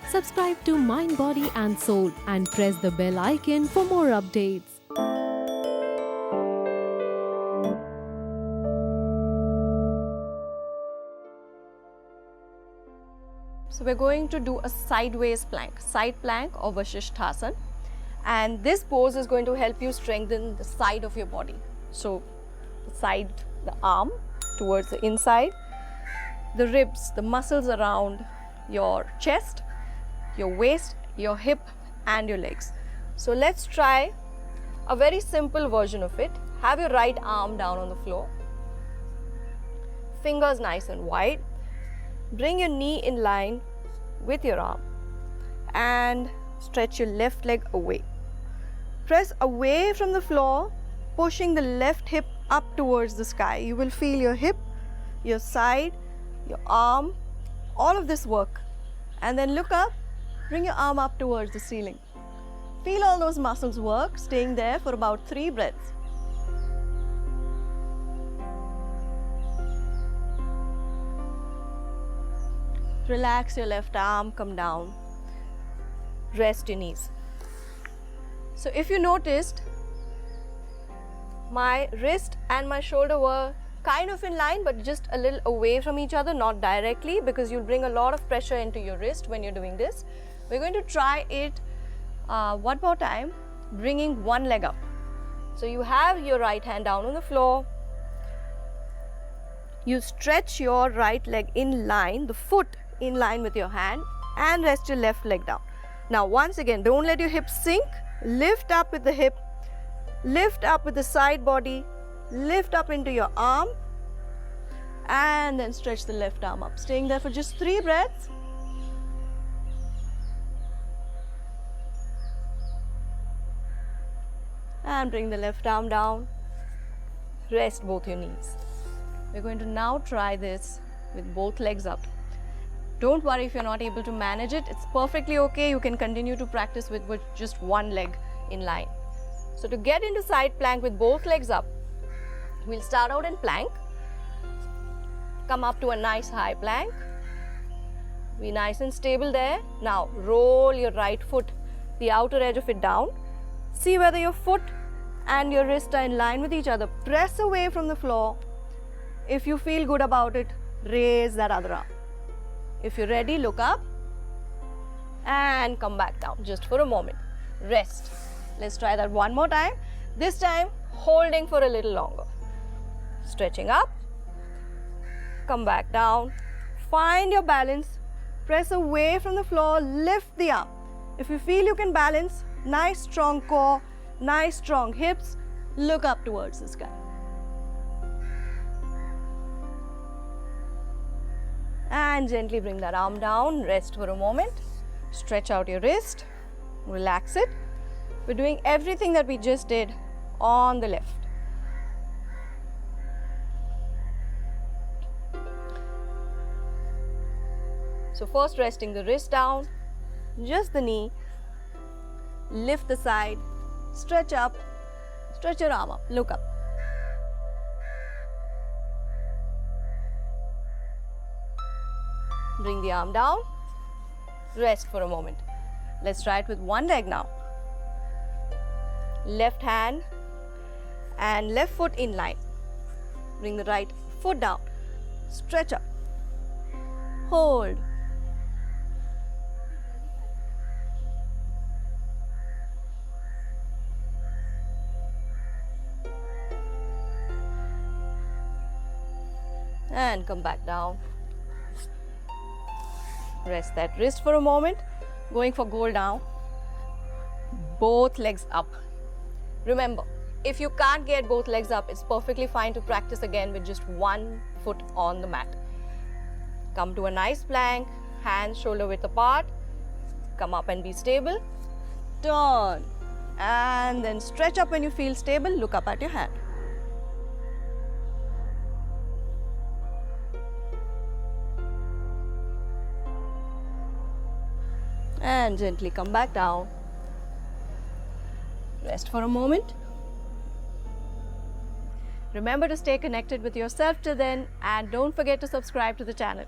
Subscribe to Mind, Body and Soul and press the bell icon for more updates. So we're going to do a sideways plank, side plank or Vasisthasana, and this pose is going to help you strengthen the side of your body. So the side, the arm towards the inside, the ribs, the muscles around your chest, your waist, your hip and your legs. So let's try a very simple version of it. Have your right arm down on the floor, fingers nice and wide. Bring your knee in line with your arm and stretch your left leg away. Press away from the floor, pushing the left hip up towards the sky. You will feel your hip, your side, your arm, all of this work. And then look up, bring your arm up towards the ceiling. Feel all those muscles work, staying there for about 3 breaths. Relax your left arm, come down, rest your knees. So if you noticed, my wrist and my shoulder were kind of in line but just a little away from each other, not directly, because you'll bring a lot of pressure into your wrist when you're doing this. We're going to try it one more time, bringing one leg up. So you have your right hand down on the floor. You stretch your right leg in line, the foot in line with your hand, and rest your left leg down. Now once again, don't let your hips sink. Lift up with the hip, lift up with the side body, lift up into your arm, and then stretch the left arm up. Staying there for just 3 breaths. And bring the left arm down. Rest both your knees. We're going to now try this with both legs up. Don't worry if you're not able to manage it. It's perfectly okay. You can continue to practice with just one leg in line. So to get into side plank with both legs up, we'll start out in plank. Come up to a nice high plank. Be nice and stable there. Now roll your right foot, the outer edge of it down. See whether your foot and your wrist are in line with each other. Press away from the floor. If you feel good about it, raise that other arm. If you're ready, look up and come back down just for a moment. Rest. Let's try that one more time. This time, holding for a little longer. Stretching up, come back down. Find your balance. Press away from the floor, lift the arm. If you feel you can balance, nice strong core, nice strong hips, look up towards the sky. And gently bring that arm down, rest for a moment, stretch out your wrist, relax it. We're doing everything that we just did on the left. So first resting the wrist down, just the knee, lift the side, stretch up, stretch your arm up, look up. Bring the arm down, rest for a moment. Let's try it with one leg now. Left hand and left foot in line. Bring the right foot down, stretch up, hold. And come back down. Rest that wrist for a moment. Going for goal now. Both legs up. Remember, if you can't get both legs up, it's perfectly fine to practice again with just one foot on the mat. Come to a nice plank, hands shoulder width apart. Come up and be stable. Turn. And then stretch up when you feel stable. Look up at your hand. And gently come back down. Rest for a moment. Remember to stay connected with yourself till then, and don't forget to subscribe to the channel.